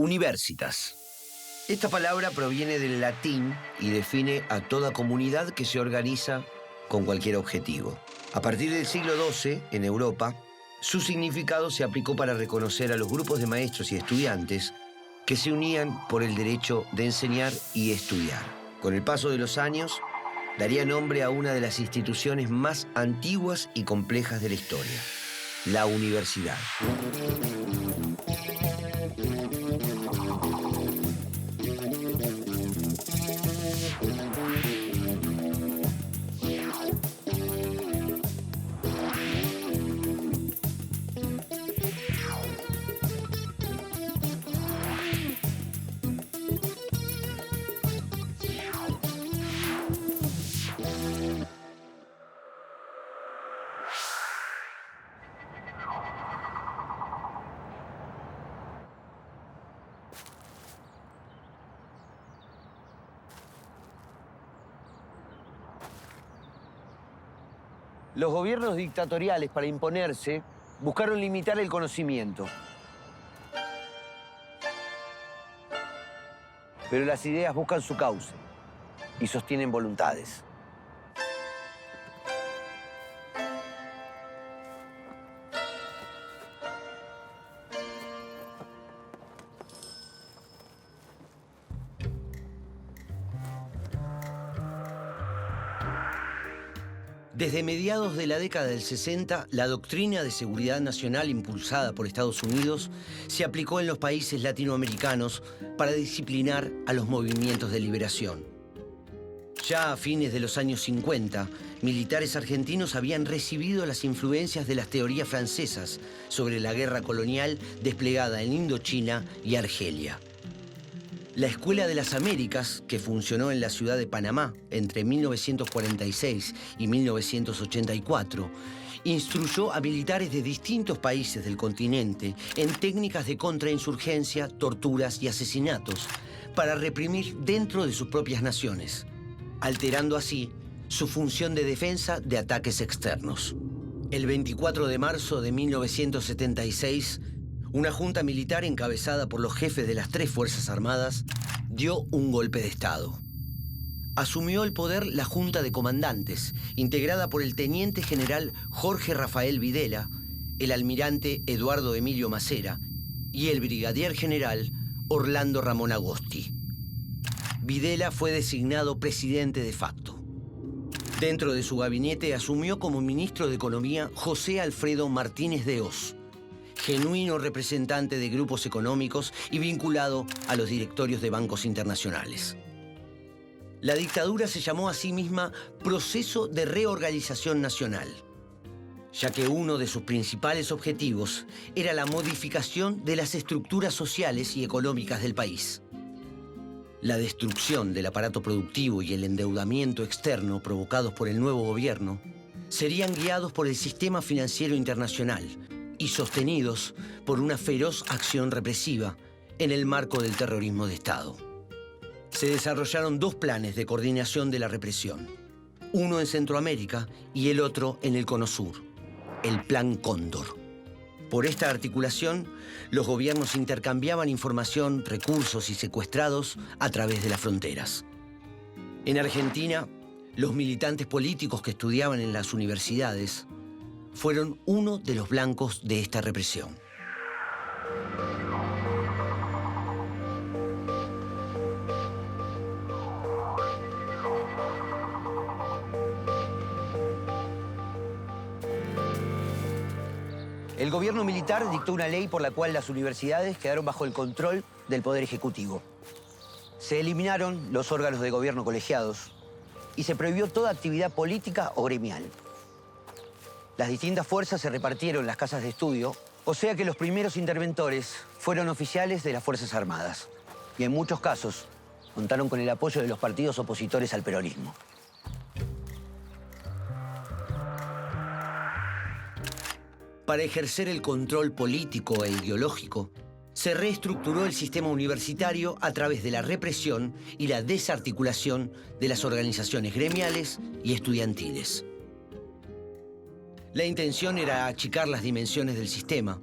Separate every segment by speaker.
Speaker 1: Universitas. Esta palabra proviene del latín y define a toda comunidad que se organiza con cualquier objetivo. A partir del siglo XII, en Europa, su significado se aplicó para reconocer a los grupos de maestros y estudiantes que se unían por el derecho de enseñar y estudiar. Con el paso de los años, daría nombre a una de las instituciones más antiguas y complejas de la historia, la universidad. Los gobiernos dictatoriales, para imponerse, buscaron limitar el conocimiento. Pero las ideas buscan su cauce y sostienen voluntades. Desde mediados de la década del 60, la doctrina de seguridad nacional impulsada por Estados Unidos se aplicó en los países latinoamericanos para disciplinar a los movimientos de liberación. Ya a fines de los años 50, militares argentinos habían recibido las influencias de las teorías francesas sobre la guerra colonial desplegada en Indochina y Argelia. La Escuela de las Américas, que funcionó en la ciudad de Panamá entre 1946 y 1984, instruyó a militares de distintos países del continente en técnicas de contrainsurgencia, torturas y asesinatos para reprimir dentro de sus propias naciones, alterando así su función de defensa de ataques externos. El 24 de marzo de 1976, una junta militar encabezada por los jefes de las tres Fuerzas Armadas dio un golpe de Estado. Asumió el poder la Junta de Comandantes, integrada por el teniente general Jorge Rafael Videla, el almirante Eduardo Emilio Macera y el brigadier general Orlando Ramón Agosti. Videla fue designado presidente de facto. Dentro de su gabinete asumió como ministro de Economía José Alfredo Martínez de Hoz, genuino representante de grupos económicos y vinculado a los directorios de bancos internacionales. La dictadura se llamó a sí misma Proceso de Reorganización Nacional, ya que uno de sus principales objetivos era la modificación de las estructuras sociales y económicas del país. La destrucción del aparato productivo y el endeudamiento externo provocados por el nuevo gobierno serían guiados por el sistema financiero internacional y sostenidos por una feroz acción represiva en el marco del terrorismo de Estado. Se desarrollaron dos planes de coordinación de la represión, uno en Centroamérica y el otro en el Cono Sur, el Plan Cóndor. Por esta articulación, los gobiernos intercambiaban información, recursos y secuestrados a través de las fronteras. En Argentina, Los militantes políticos que estudiaban en las universidades fueron uno de los blancos de esta represión. El gobierno militar dictó una ley por la cual las universidades quedaron bajo el control del Poder Ejecutivo. Se eliminaron los órganos de gobierno colegiados y se prohibió toda actividad política o gremial. Las distintas fuerzas se repartieron las casas de estudio, o sea que los primeros interventores fueron oficiales de las Fuerzas Armadas y en muchos casos contaron con el apoyo de los partidos opositores al peronismo. Para ejercer el control político e ideológico, se reestructuró el sistema universitario a través de la represión y la desarticulación de las organizaciones gremiales y estudiantiles. La intención era achicar las dimensiones del sistema,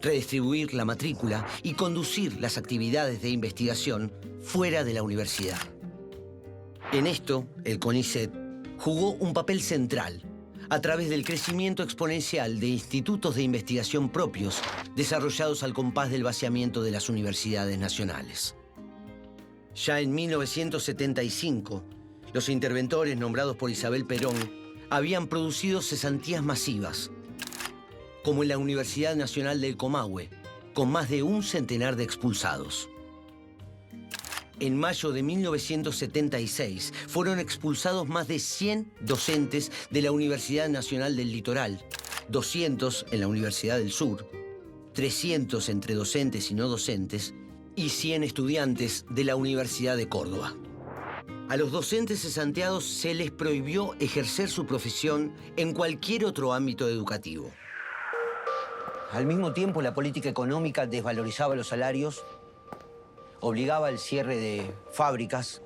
Speaker 1: redistribuir la matrícula y conducir las actividades de investigación fuera de la universidad. En esto, el CONICET jugó un papel central a través del crecimiento exponencial de institutos de investigación propios desarrollados al compás del vaciamiento de las universidades nacionales. Ya en 1975, los interventores nombrados por Isabel Perón habían producido cesantías masivas, como en la Universidad Nacional del Comahue, con más de un centenar de expulsados. En mayo de 1976 fueron expulsados más de 100 docentes de la Universidad Nacional del Litoral, 200 en la Universidad del Sur, 300 entre docentes y no docentes y 100 estudiantes de la Universidad de Córdoba. A los docentes cesanteados se les prohibió ejercer su profesión en cualquier otro ámbito educativo. Al mismo tiempo, la política económica desvalorizaba los salarios, obligaba al cierre de fábricas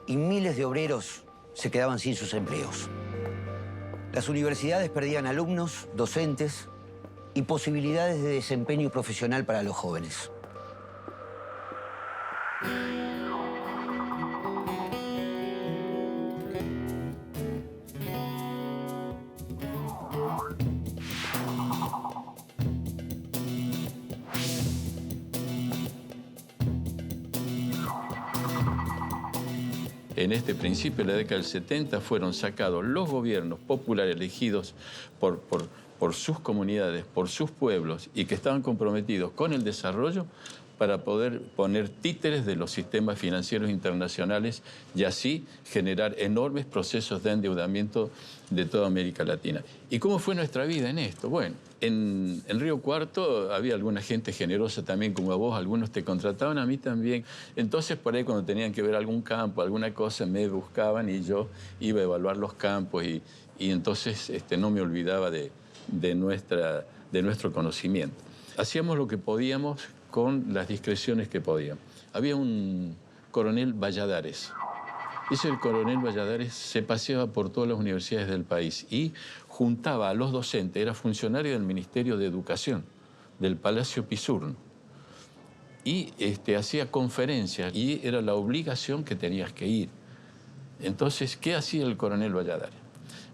Speaker 1: y miles de obreros se quedaban sin sus empleos. Las universidades perdían alumnos, docentes y posibilidades de desempeño profesional para los jóvenes.
Speaker 2: En este principio de la década del 70 fueron sacados los gobiernos populares elegidos por sus comunidades, por sus pueblos y que estaban comprometidos con el desarrollo para poder poner títeres de los sistemas financieros internacionales y así generar enormes procesos de endeudamiento de toda América Latina. ¿Y cómo fue nuestra vida en esto? Bueno, en Río Cuarto había alguna gente generosa también como a vos, algunos te contrataban, a mí también. Entonces por ahí cuando tenían que ver algún campo, alguna cosa, me buscaban y yo iba a evaluar los campos y entonces no me olvidaba de nuestro conocimiento. Hacíamos lo que podíamos con las discreciones que podíamos. Había un coronel Valladares. Ese coronel Valladares se paseaba por todas las universidades del país y juntaba a los docentes, era funcionario del Ministerio de Educación, del Palacio Pisurno, y hacía conferencias y era la obligación que tenías que ir. Entonces, ¿qué hacía el coronel Valladares?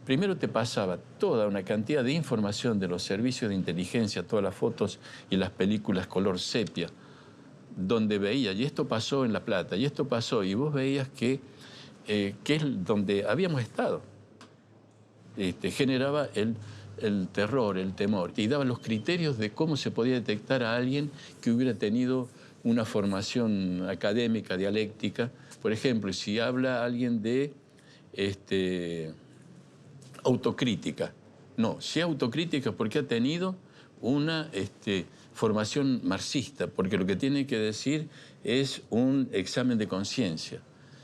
Speaker 2: Primero te pasaba toda una cantidad de información de los servicios de inteligencia, todas las fotos y las películas color sepia, donde veía, y esto pasó en La Plata, y esto pasó, y vos veías que es donde habíamos estado. Generaba el terror, el temor, y daba los criterios de cómo se podía detectar a alguien que hubiera tenido una formación académica, dialéctica. Por ejemplo, si habla alguien de autocrítica. No, si autocrítica porque ha tenido una formación marxista, porque lo que tiene que decir es un examen de conciencia.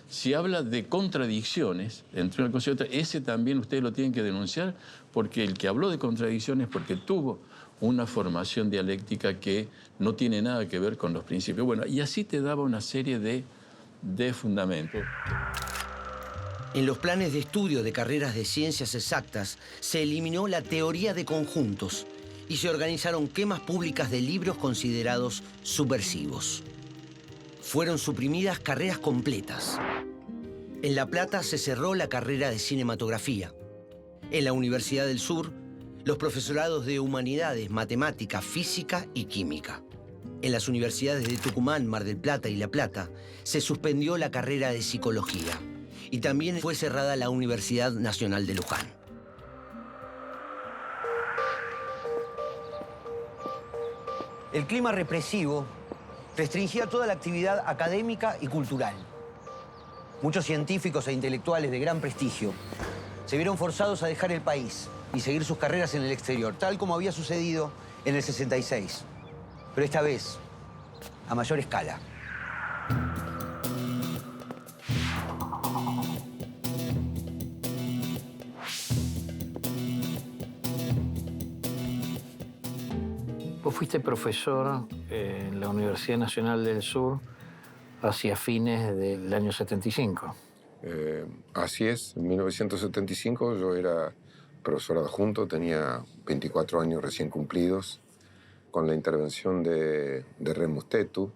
Speaker 2: Si habla de contradicciones entre una cosa y otra, ese también ustedes lo tienen que denunciar, porque el que habló de contradicciones porque tuvo una formación dialéctica que no tiene nada que ver con los principios. Bueno, y así te daba una serie de fundamentos.
Speaker 1: En los planes de estudio de carreras de ciencias exactas se eliminó la teoría de conjuntos y se organizaron quemas públicas de libros considerados subversivos. Fueron suprimidas carreras completas. En La Plata se cerró la carrera de cinematografía. En la Universidad del Sur, los profesorados de humanidades, matemática, física y química. En las universidades de Tucumán, Mar del Plata y La Plata se suspendió la carrera de psicología. Y también fue cerrada la Universidad Nacional de Luján. El clima represivo restringía toda la actividad académica y cultural. Muchos científicos e intelectuales de gran prestigio se vieron forzados a dejar el país y seguir sus carreras en el exterior, tal como había sucedido en el 66. Pero esta vez, a mayor escala.
Speaker 3: Vos fuiste profesor en la Universidad Nacional del Sur hacia fines del año 75.
Speaker 4: Así es, en 1975 yo era profesor adjunto, tenía 24 años recién cumplidos. Con la intervención de Remus Tetu,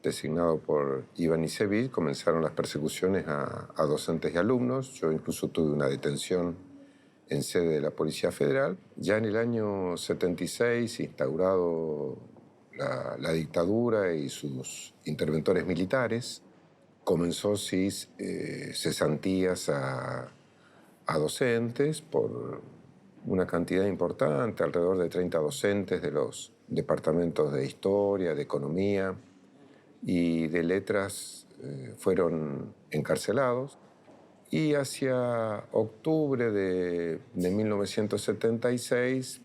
Speaker 4: designado por Iván Isevich, comenzaron las persecuciones a docentes y alumnos. Yo incluso tuve una detención en sede de la Policía Federal. Ya en el año 76, instaurado la dictadura y sus interventores militares, comenzó cesantías a docentes por una cantidad importante, alrededor de 30 docentes de los departamentos de Historia, de Economía y de Letras fueron encarcelados. Y hacia octubre de 1976,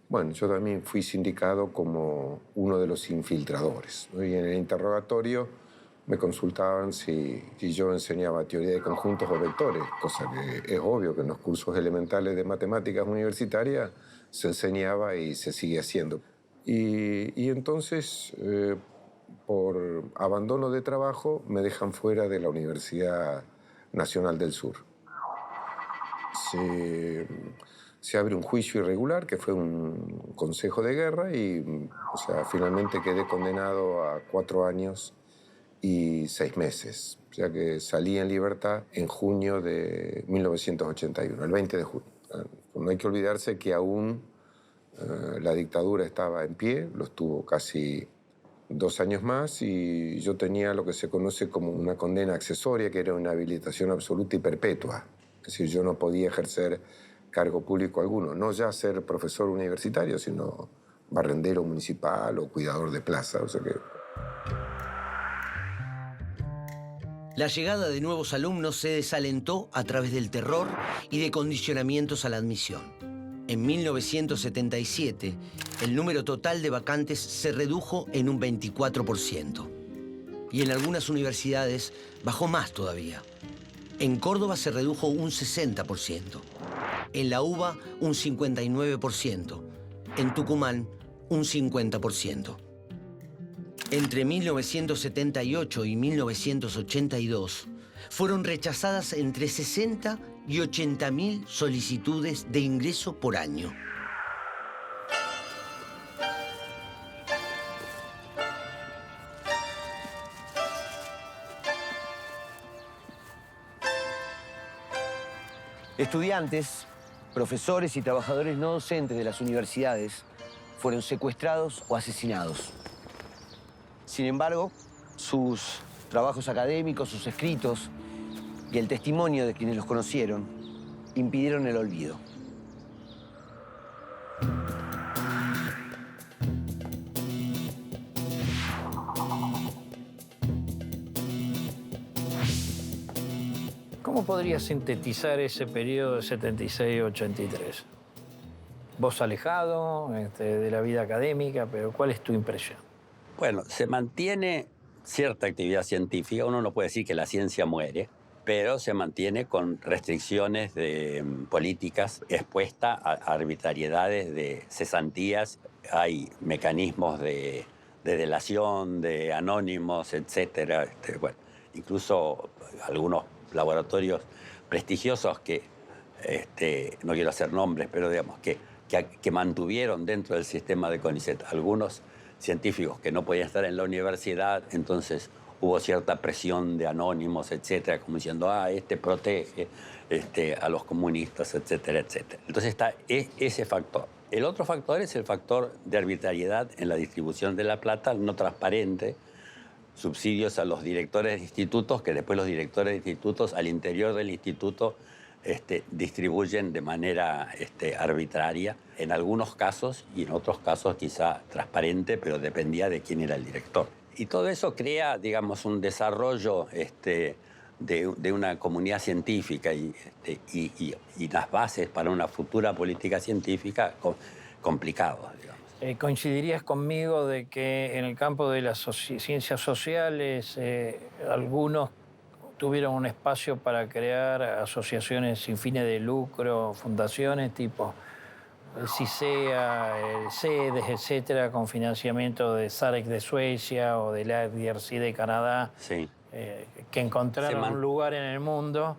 Speaker 4: bueno, yo también fui sindicado como uno de los infiltradores, ¿no? Y en el interrogatorio me consultaban si yo enseñaba teoría de conjuntos o vectores, cosa que es obvio que en los cursos elementales de matemáticas universitarias se enseñaba y se sigue haciendo. Y entonces, por abandono de trabajo, me dejan fuera de la Universidad Nacional del Sur. Se abre un juicio irregular, que fue un consejo de guerra, y finalmente quedé condenado a 4 años y 6 meses. O sea que salí en libertad en junio de 1981, el 20 de junio. No hay que olvidarse que aún la dictadura estaba en pie, lo estuvo casi 2 años más, y yo tenía lo que se conoce como una condena accesoria, que era una habilitación absoluta y perpetua. Es decir, yo no podía ejercer cargo público alguno, no ya ser profesor universitario, sino barrendero municipal o cuidador de plaza. O sea que...
Speaker 1: La llegada de nuevos alumnos se desalentó a través del terror y de condicionamientos a la admisión. En 1977, el número total de vacantes se redujo en un 24%. Y en algunas universidades bajó más todavía. En Córdoba se redujo un 60%. En la UBA, un 59%. En Tucumán, un 50%. Entre 1978 y 1982, fueron rechazadas entre 60 y 80.000 solicitudes de ingreso por año. Estudiantes, profesores y trabajadores no docentes de las universidades fueron secuestrados o asesinados. Sin embargo, sus trabajos académicos, sus escritos y el testimonio de quienes los conocieron impidieron el olvido.
Speaker 3: ¿Cómo podrías sintetizar ese periodo de 76-83? Vos alejado de la vida académica, pero ¿cuál es tu impresión?
Speaker 5: Bueno, se mantiene cierta actividad científica. Uno no puede decir que la ciencia muere, pero se mantiene con restricciones de políticas expuesta a arbitrariedades de cesantías. Hay mecanismos de delación, de anónimos, etc. Bueno, incluso algunos laboratorios prestigiosos que, no quiero hacer nombres, pero digamos que mantuvieron dentro del sistema de CONICET algunos científicos que no podían estar en la universidad, entonces hubo cierta presión de anónimos, etcétera, como diciendo, este protege a los comunistas, etcétera, etcétera. Entonces está ese factor. El otro factor es el factor de arbitrariedad en la distribución de la plata, no transparente, subsidios a los directores de institutos, que después los directores de institutos al interior del instituto distribuyen de manera arbitraria, en algunos casos y en otros casos quizá transparente, pero dependía de quién era el director. Y todo eso crea, digamos, un desarrollo de una comunidad científica y las bases para una futura política científica complicados, digamos.
Speaker 3: ¿Coincidirías conmigo de que en el campo de las ciencias sociales algunos tuvieron un espacio para crear asociaciones sin fines de lucro, fundaciones tipo el CISEA, el CEDES, etcétera, con financiamiento de SAREC de Suecia o del IRC de Canadá,
Speaker 5: Sí.
Speaker 3: Que encontraron un lugar en el mundo?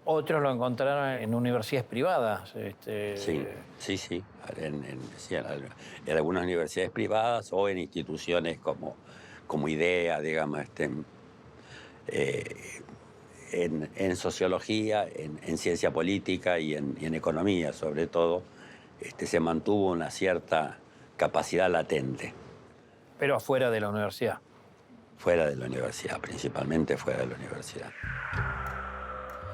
Speaker 3: Otros lo encontraron en universidades privadas.
Speaker 5: Sí. En algunas universidades privadas o en instituciones como IDEA, digamos, en sociología, en ciencia política y en economía, sobre todo, se mantuvo una cierta capacidad latente.
Speaker 3: Pero afuera de la universidad.
Speaker 5: Fuera de la universidad, principalmente fuera de la universidad.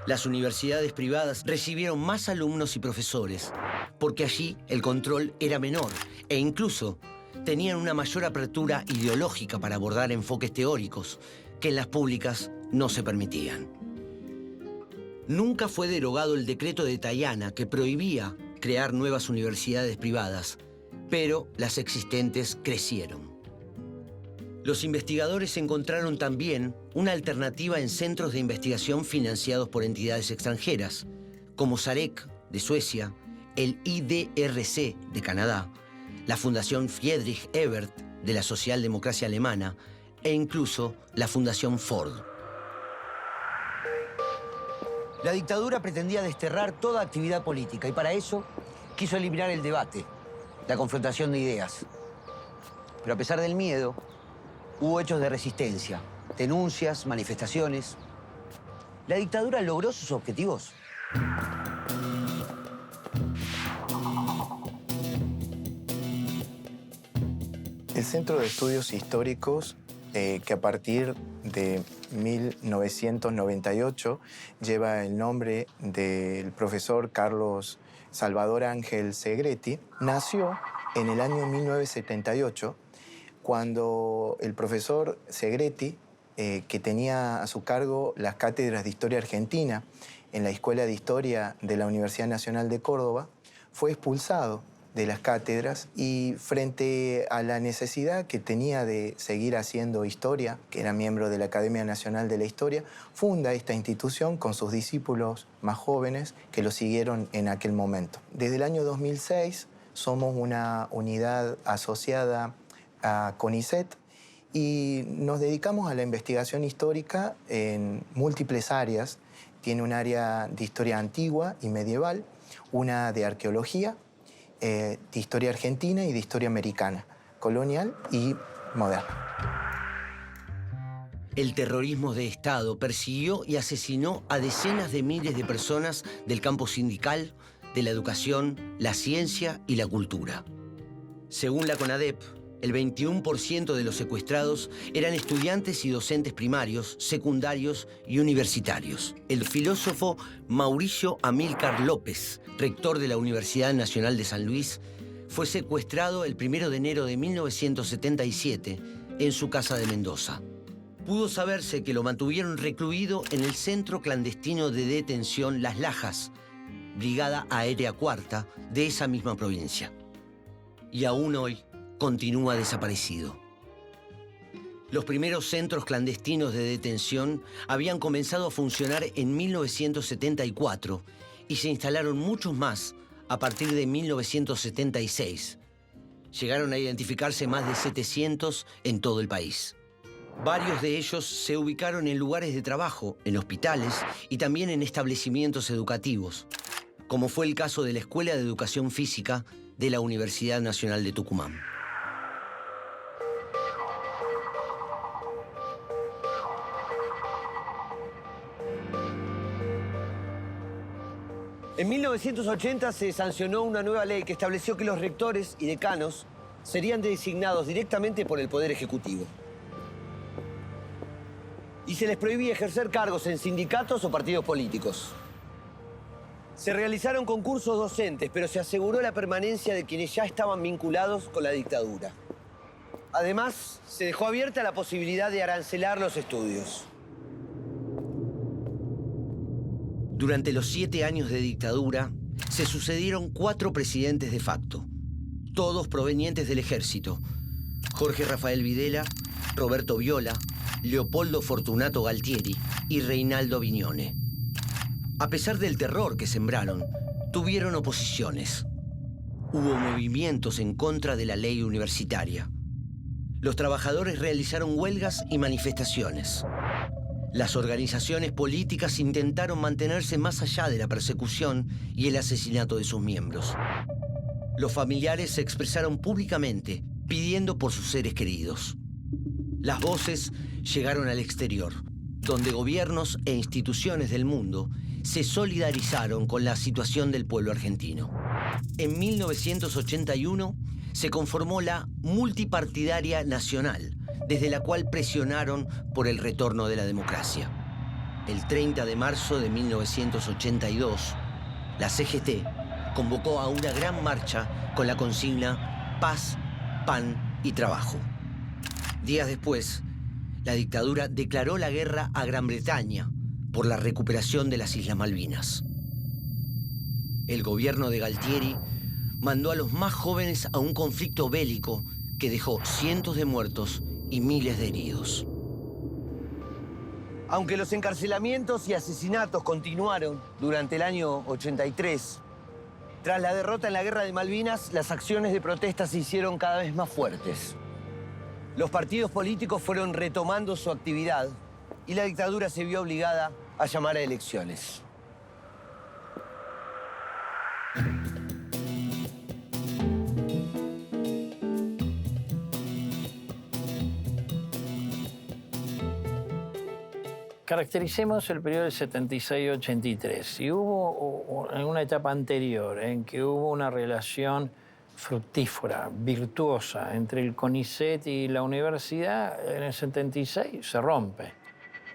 Speaker 1: Las universidades privadas recibieron más alumnos y profesores, porque allí el control era menor e incluso tenían una mayor apertura ideológica para abordar enfoques teóricos que en las públicas no se permitían. Nunca fue derogado el decreto de Tayana que prohibía crear nuevas universidades privadas, pero las existentes crecieron. Los investigadores encontraron también una alternativa en centros de investigación financiados por entidades extranjeras, como SAREC de Suecia, el IDRC de Canadá, la Fundación Friedrich Ebert de la Socialdemocracia Alemana e incluso la Fundación Ford. La dictadura pretendía desterrar toda actividad política y para eso quiso eliminar el debate, la confrontación de ideas. Pero a pesar del miedo, hubo hechos de resistencia, denuncias, manifestaciones. ¿La dictadura logró sus objetivos?
Speaker 6: El Centro de Estudios Históricos, que a partir de 1998 lleva el nombre del profesor Carlos Salvador Ángel Segretti, nació en el año 1978, cuando el profesor Segretti, que tenía a su cargo las cátedras de Historia Argentina en la Escuela de Historia de la Universidad Nacional de Córdoba, fue expulsado de las cátedras y frente a la necesidad que tenía de seguir haciendo historia, que era miembro de la Academia Nacional de la Historia, funda esta institución con sus discípulos más jóvenes que lo siguieron en aquel momento. Desde el año 2006 somos una unidad asociada a CONICET y nos dedicamos a la investigación histórica en múltiples áreas. Tiene un área de historia antigua y medieval, una de arqueología, de historia argentina y de historia americana, colonial y moderna.
Speaker 1: El terrorismo de Estado persiguió y asesinó a decenas de miles de personas del campo sindical, de la educación, la ciencia y la cultura. Según la CONADEP, el 21% de los secuestrados eran estudiantes y docentes primarios, secundarios y universitarios. El filósofo Mauricio Amílcar López, rector de la Universidad Nacional de San Luis, fue secuestrado el 1 de enero de 1977 en su casa de Mendoza. Pudo saberse que lo mantuvieron recluido en el centro clandestino de detención Las Lajas, Brigada Aérea Cuarta de esa misma provincia. Y aún hoy continúa desaparecido. Los primeros centros clandestinos de detención habían comenzado a funcionar en 1974 y se instalaron muchos más a partir de 1976. Llegaron a identificarse más de 700 en todo el país. Varios de ellos se ubicaron en lugares de trabajo, en hospitales y también en establecimientos educativos, como fue el caso de la Escuela de Educación Física de la Universidad Nacional de Tucumán. En 1980 se sancionó una nueva ley que estableció que los rectores y decanos serían designados directamente por el Poder Ejecutivo. Y se les prohibía ejercer cargos en sindicatos o partidos políticos. Se realizaron concursos docentes, pero se aseguró la permanencia de quienes ya estaban vinculados con la dictadura. Además, se dejó abierta la posibilidad de arancelar los estudios.
Speaker 7: Durante los 7 años de dictadura, se sucedieron 4 presidentes de facto, todos provenientes del ejército: Jorge Rafael Videla, Roberto Viola, Leopoldo Fortunato Galtieri y Reinaldo Viñone. A pesar del terror que sembraron, tuvieron oposiciones. Hubo movimientos en contra de la ley universitaria. Los trabajadores realizaron huelgas y manifestaciones. Las organizaciones políticas intentaron mantenerse más allá de la persecución y el asesinato de sus miembros. Los familiares se expresaron públicamente, pidiendo por sus seres queridos. Las voces llegaron al exterior, donde gobiernos e instituciones del mundo se solidarizaron con la situación del pueblo argentino. En 1981 se conformó la Multipartidaria Nacional, desde la cual presionaron por el retorno de la democracia. El 30 de marzo de 1982, la CGT convocó a una gran marcha con la consigna Paz, Pan y Trabajo. Días después, la dictadura declaró la guerra a Gran Bretaña por la recuperación de las Islas Malvinas. El gobierno de Galtieri mandó a los más jóvenes a un conflicto bélico que dejó cientos de muertos y miles de heridos.
Speaker 1: Aunque los encarcelamientos y asesinatos continuaron durante el año 83, tras la derrota en la Guerra de Malvinas, las acciones de protesta se hicieron cada vez más fuertes. Los partidos políticos fueron retomando su actividad y la dictadura se vio obligada a llamar a elecciones.
Speaker 3: Caractericemos el periodo del 76-83. Si hubo en una etapa anterior en que hubo una relación fructífera, virtuosa, entre el CONICET y la universidad, en el 76 se rompe.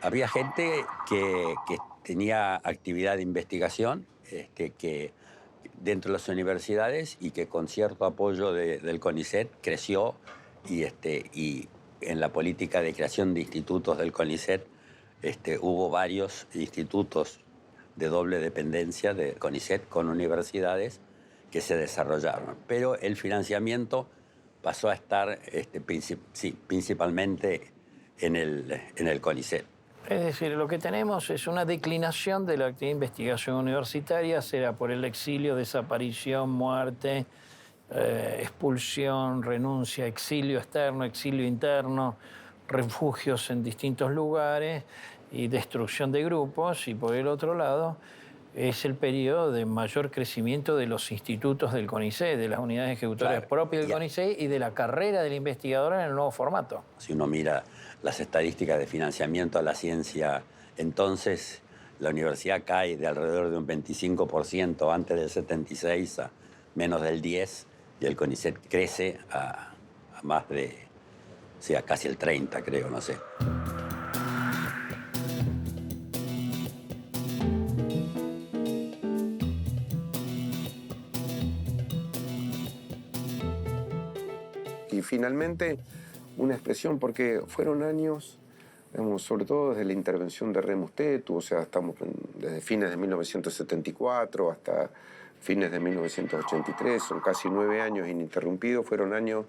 Speaker 5: Había gente que tenía actividad de investigación que dentro de las universidades y que con cierto apoyo del CONICET creció y en la política de creación de institutos del CONICET hubo varios institutos de doble dependencia de CONICET con universidades que se desarrollaron. Pero el financiamiento pasó a estar principalmente en el CONICET.
Speaker 3: Es decir, lo que tenemos es una declinación de la actividad de investigación universitaria, será por el exilio, desaparición, muerte, expulsión, renuncia, exilio externo, exilio interno, refugios en distintos lugares y destrucción de grupos. Y por el otro lado, es el periodo de mayor crecimiento de los institutos del CONICET, de las unidades ejecutorias propias del CONICET y de la carrera del investigador en el nuevo formato.
Speaker 5: Si uno mira las estadísticas de financiamiento a la ciencia, entonces la universidad cae de alrededor de un 25% antes del 76 a menos del 10%, y el CONICET crece a más de, casi el 30%, creo, no sé.
Speaker 4: Y finalmente, una expresión, porque fueron años, digamos, sobre todo desde la intervención de Remus Tetu, o sea, estamos desde fines de 1974 hasta fines de 1983, son casi 9 años ininterrumpidos, fueron años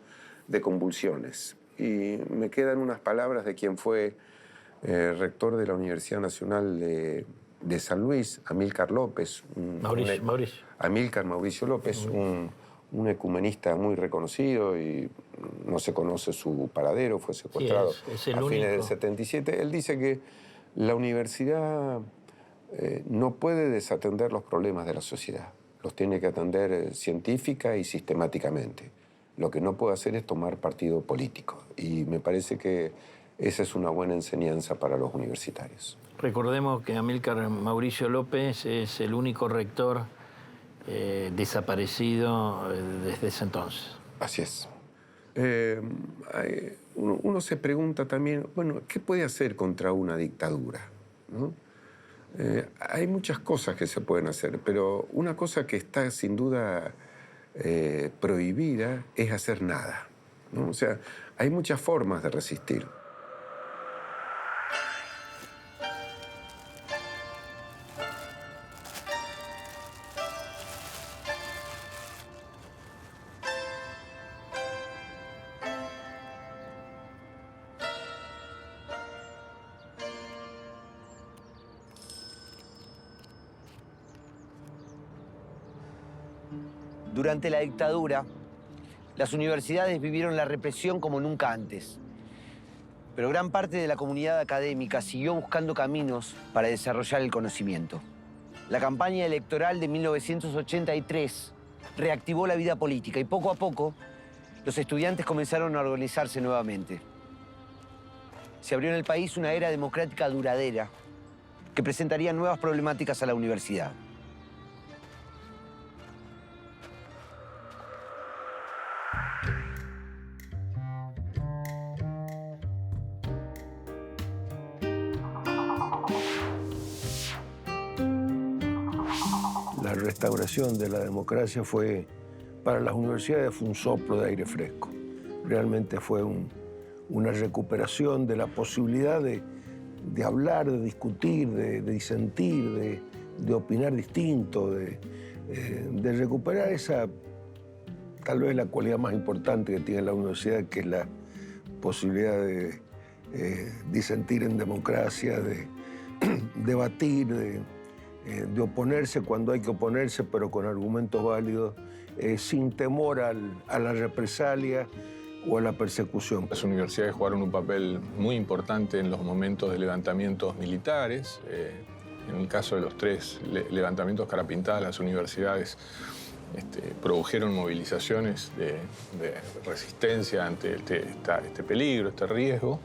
Speaker 4: de convulsiones. Y me quedan unas palabras de quien fue rector de la Universidad Nacional de San Luis, Amílcar López. Amílcar Mauricio López, un ecumenista muy reconocido y no se conoce su paradero, fue secuestrado
Speaker 3: sí, es el
Speaker 4: a
Speaker 3: único.
Speaker 4: fines del 77. Él dice que la universidad no puede desatender los problemas de la sociedad, los tiene que atender científica y sistemáticamente. Lo que no puede hacer es tomar partido político, y me parece que esa es una buena enseñanza para los universitarios.
Speaker 3: Recordemos que Amílcar Mauricio López es el único rector desaparecido desde ese entonces.
Speaker 4: Así es. Uno se pregunta también, bueno, ¿qué puede hacer contra una dictadura? ¿No? Hay muchas cosas que se pueden hacer, pero una cosa que está sin duda prohibida es hacer nada, ¿no? O sea, hay muchas formas de resistir.
Speaker 1: Durante la dictadura, las universidades vivieron la represión como nunca antes. Pero gran parte de la comunidad académica siguió buscando caminos para desarrollar el conocimiento. La campaña electoral de 1983 reactivó la vida política y poco a poco los estudiantes comenzaron a organizarse nuevamente. Se abrió en el país una era democrática duradera que presentaría nuevas problemáticas a la universidad.
Speaker 8: La restauración de la democracia fue, para las universidades, fue un soplo de aire fresco. Realmente fue una recuperación de la posibilidad de hablar, de discutir, de disentir, de opinar distinto, de recuperar esa, tal vez la cualidad más importante que tiene la universidad, que es la posibilidad de disentir en democracia, de debatir, de oponerse cuando hay que oponerse, pero con argumentos válidos, sin temor a la represalia o a la persecución.
Speaker 9: Las universidades jugaron un papel muy importante en los momentos de levantamientos militares. En el caso de los 3 levantamientos carapintadas, las universidades produjeron movilizaciones de resistencia ante este peligro, este riesgo,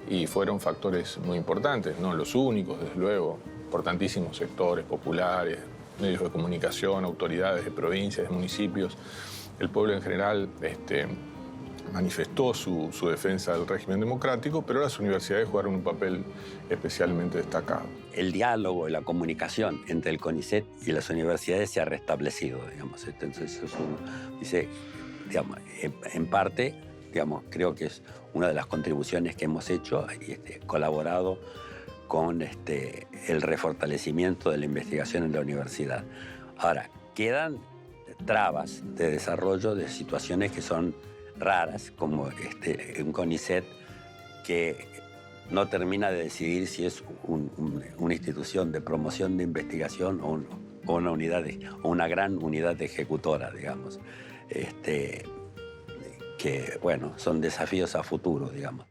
Speaker 9: y fueron factores muy importantes, no los únicos, desde luego. Importantísimos sectores populares, medios de comunicación, autoridades de provincias, de municipios. El pueblo en general manifestó su defensa del régimen democrático, pero las universidades jugaron un papel especialmente destacado.
Speaker 5: El diálogo y la comunicación entre el CONICET y las universidades se ha restablecido, digamos. Entonces, eso dice, digamos, en parte, digamos, creo que es una de las contribuciones que hemos hecho y colaborado con el refortalecimiento de la investigación en la universidad. Ahora, quedan trabas de desarrollo de situaciones que son raras, como un CONICET que no termina de decidir si es una institución de promoción de investigación o una gran unidad ejecutora, digamos. Que, bueno, son desafíos a futuro, digamos.